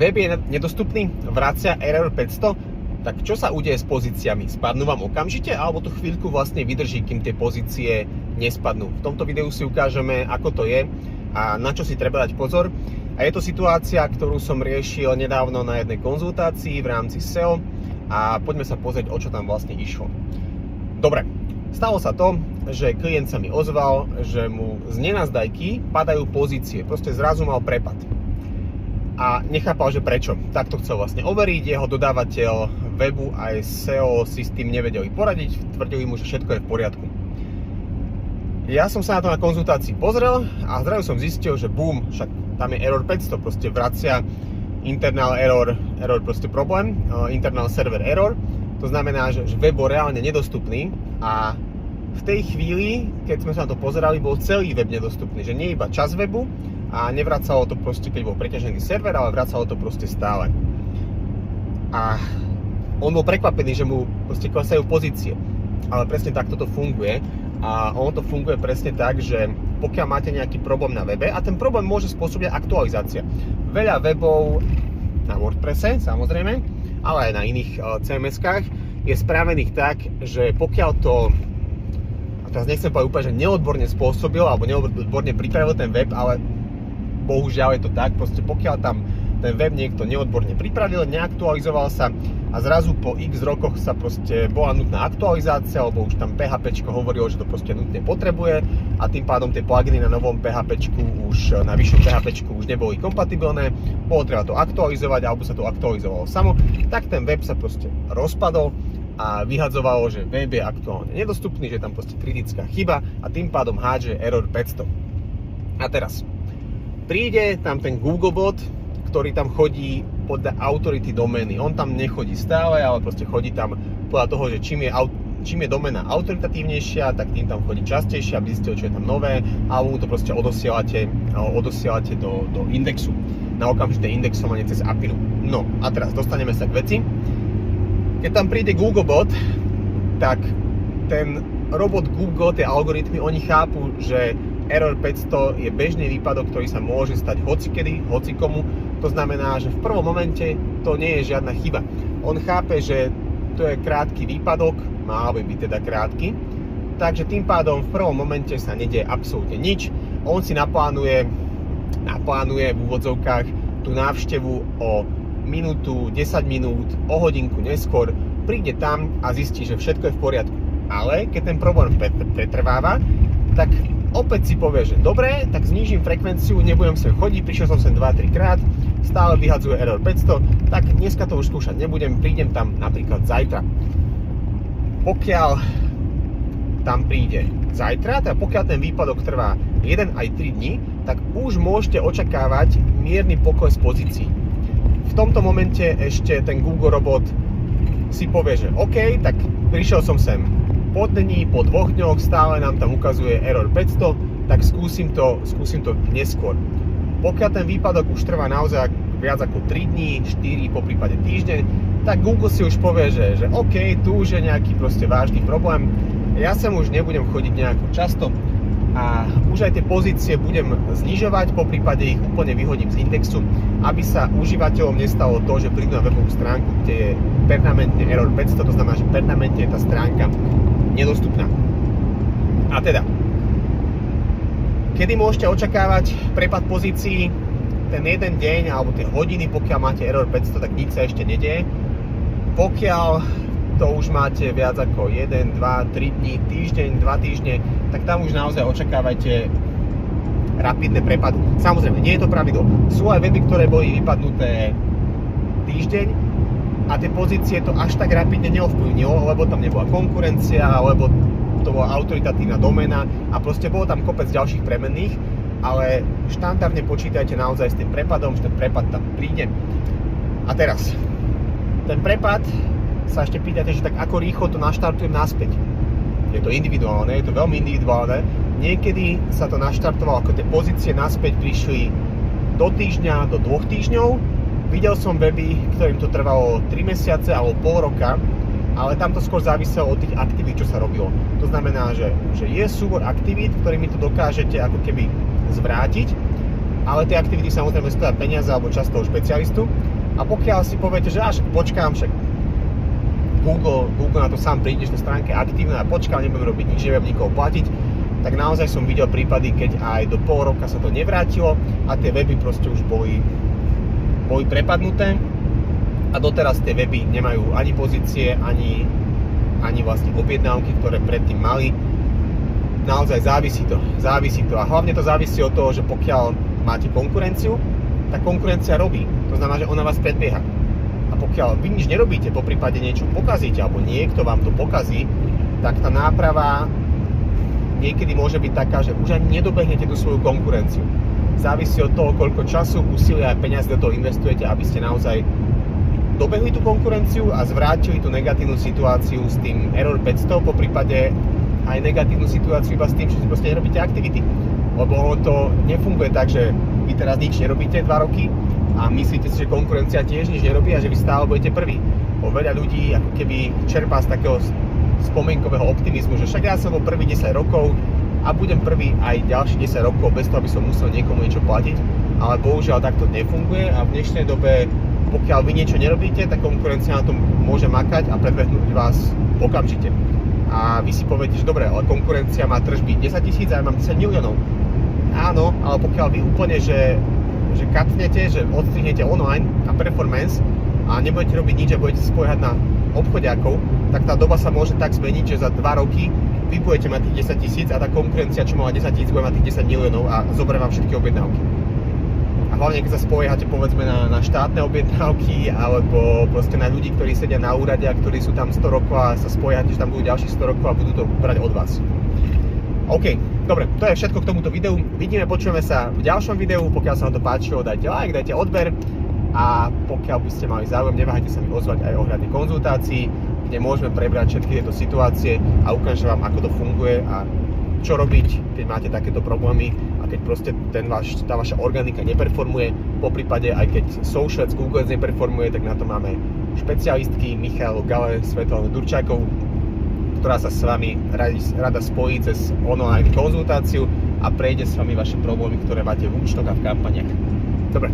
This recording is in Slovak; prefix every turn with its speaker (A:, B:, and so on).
A: web je nedostupný, vracia error 500, tak čo sa udeje s pozíciami? Spadnú vám okamžite, alebo to chvíľku vlastne vydrží, kým tie pozície nespadnú? V tomto videu si ukážeme, ako to je a na čo si treba dať pozor. A je to situácia, ktorú som riešil nedávno na jednej konzultácii v rámci SEO a poďme sa pozrieť, o čo tam vlastne išlo. Dobre, stalo sa to, že klient sa mi ozval, že mu z nenazdajky padajú pozície, proste zrazu mal prepad. A nechápal, že prečo. Tak to chcel vlastne overiť, jeho dodávateľ webu aj SEO si s tým nevedeli poradiť, tvrdili mu, že všetko je v poriadku. Ja som sa na to na konzultácii pozrel a zrazu som zistil, že boom, však tam je error 500, proste vracia internal error proste problém, internal server error, to znamená, že web bol reálne nedostupný a v tej chvíli, keď sme sa na to pozerali, bol celý web nedostupný, že nie iba časť webu a nevracalo to proste, keď bol preťažený server, ale vracalo to proste stále. A on bol prekvapený, že mu proste klesajú pozície, ale presne takto to funguje a ono to funguje presne tak, že pokiaľ máte nejaký problém na webe, a ten problém môže spôsobiť aktualizácia. Veľa webov na WordPresse, samozrejme, ale aj na iných CMS-kách je spravených tak, že pokiaľ to, a teraz nechcem povedať úplne, že neodborne spôsobil alebo neodborne pripravil ten web, ale bohužiaľ je to tak, proste pokiaľ tam ten web niekto neodborne pripravil, neaktualizoval sa a zrazu po x rokoch sa proste bola nutná aktualizácia, lebo už tam PHPčko hovorilo, že to proste nutne potrebuje a tým pádom tie pluginy na novom PHPčku už, na vyššom PHPčku už neboli kompatibilné, bolo treba to aktualizovať alebo sa to aktualizovalo samo, tak ten web sa proste rozpadol a vyhadzovalo, že web je aktuálne nedostupný, že je tam proste kritická chyba a tým pádom hádže error 500. A teraz príde tam ten Googlebot, ktorý tam chodí podľa autority domény. On tam nechodí stále, ale proste chodí tam podľa toho, že čím je doména autoritatívnejšia, tak tým tam chodí častejšie, aby zistil, čo je tam nové, alebo mu to proste odosielate do indexu, na okamžité indexovanie cez API. No a teraz dostaneme sa k veci. Keď tam príde Googlebot, tak ten robot Google, tie algoritmy, oni chápu, že error 500 je bežný výpadok, ktorý sa môže stať hocikedy, hocikomu. To znamená, že v prvom momente to nie je žiadna chyba. On chápe, že to je krátky výpadok, mal by byť teda krátky, takže tým pádom v prvom momente sa nedieje absolútne nič. On si naplánuje v úvodzovkách tú návštevu o minútu, 10 minút, o hodinku neskôr, príde tam a zistí, že všetko je v poriadku. Ale keď ten problém pretrváva, tak opäť si povie, že dobre, tak znížim frekvenciu, nebudem sem chodiť, prišiel som sem 2-3 krát, stále vyhadzuje error 500, tak dneska to už skúšať nebudem, prídem tam napríklad zajtra. Pokiaľ tam príde zajtra, tak pokiaľ ten výpadok trvá 1 aj 3 dní, tak už môžete očakávať mierny pokles pozícií. V tomto momente ešte ten Google robot si povie, že OK, tak prišiel som sem po dni, po 2 dňoch, stále nám tam ukazuje error 500, tak skúsim to neskôr. Pokiaľ ten výpadok už trvá naozaj viac ako 3 dní, 4, po prípade týždeň, tak Google si už povie, že OK, tu už je nejaký proste vážny problém, ja sem už nebudem chodiť nejako často a už aj tie pozície budem znižovať, po prípade ich úplne vyhodím z indexu, aby sa užívateľom nestalo to, že prídu na webovú stránku, kde je permanentne error 500, to znamená, že permanentne je tá stránka nedostupná. A teda, kedy môžete očakávať prepad pozícií? Ten jeden deň alebo tie hodiny, pokiaľ máte error 500, tak nič sa ešte nedieje. Pokiaľ to už máte viac ako 1, 2, 3 dní, týždeň, 2 týždne, tak tam už naozaj očakávajte rapidné prepady. Samozrejme, nie je to pravidlo. Sú aj weby, ktoré boli vypadnuté týždeň a tie pozície to až tak rapidne neovplyvnilo, lebo tam nebola konkurencia, lebo to bola autoritatívna doména a proste bolo tam kopec ďalších premenných, ale štandardne počítajte naozaj s tým prepadom, že ten prepad tam príde. A teraz, ten prepad sa ešte pýtate, že tak ako rýchlo to naštartujem naspäť. Je to individuálne, je to veľmi individuálne. Niekedy sa to naštartovalo, ako tie pozície naspäť prišli do týždňa, do 2 týždňov. Videl som weby, ktorým to trvalo 3 mesiace alebo pol roka, ale tam to skôr záviselo od tých aktivít, čo sa robilo. To znamená, že je súbor aktivít, ktorými to dokážete ako keby zvrátiť, ale tie aktivity samozrejme stoja peniaze alebo čas toho špecialistu. A pokiaľ si poviete, že až počkám, však Google na to sám prídeš na stránke aktívne a počkám, nebudem robiť nič, nebudem nikoho platiť, tak naozaj som videl prípady, keď aj do pol roka sa to nevrátilo a tie weby proste už boli prepadnuté a doteraz tie weby nemajú ani pozície, ani vlastne objednávky, ktoré predtým mali. Naozaj závisí to a hlavne to závisí od toho, že pokiaľ máte konkurenciu, tá konkurencia robí, to znamená, že ona vás predbieha. A pokiaľ vy nič nerobíte, poprípade niečo pokazíte alebo niekto vám to pokazí, tak tá náprava niekedy môže byť taká, že už ani nedobehnete tú svoju konkurenciu. Závisí od toho, koľko času, úsilia a peniaz do toho investujete, aby ste naozaj dobehli tú konkurenciu a zvrátili tú negatívnu situáciu s tým Error 500, poprípade aj negatívnu situáciu iba s tým, že si proste nerobíte aktivity. Lebo to nefunguje tak, že vy teraz nič nerobíte 2 roky a myslíte si, že konkurencia tiež nič nerobí a že vy stále budete prvý. Veľa ľudí ako keby čerpá z takého spomienkového optimizmu, že však ja som bol prvý 10 rokov a budem prvý aj ďalších 10 rokov bez toho, aby som musel niekomu niečo platiť, ale bohužiaľ takto nefunguje a v dnešnej dobe, pokiaľ vy niečo nerobíte, tak konkurencia na tom môže makať a predbehnúť vás okamžite. A vy si poviete, že dobre, ale konkurencia má tržby 10 000 a ja mám 10 miliónov. Áno, ale pokiaľ vy úplne, že katnete, že odstrihnete online a performance a nebudete robiť nič a budete spoliehať na obchodiakov, tak tá doba sa môže tak zmeniť, že za 2 roky vy budete mať tých 10 000 a tá konkurencia, čo mala 10 000, bude mať tých 10 miliónov a zoberie vám všetky objednávky. A hlavne, keď sa spoliehate povedzme na štátne objednávky alebo proste na ľudí, ktorí sedia na úrade a ktorí sú tam 100 rokov a sa spoliehate, že tam budú ďalších 100 rokov a budú to brať od vás. OK, dobre, to je všetko k tomuto videu. Vidíme, počujeme sa v ďalšom videu. Pokiaľ sa vám to páčilo, dajte like, dajte odber a pokiaľ by ste mali záujem, neváhajte sa mi ozvať aj ohľadne konzultácií, kde môžeme prebrať všetky tieto situácie a ukážem vám, ako to funguje a čo robiť, keď máte takéto problémy a keď proste tá vaša organika neperformuje, poprípade aj keď social Google neperformuje, tak na to máme špecialistky Michal Gale, Svetlanu Durčákovú, ktorá sa s vami rada spojí cez online konzultáciu a prejde s vami vaše problémy, ktoré máte v účtoch a v kampaniach. Dobre,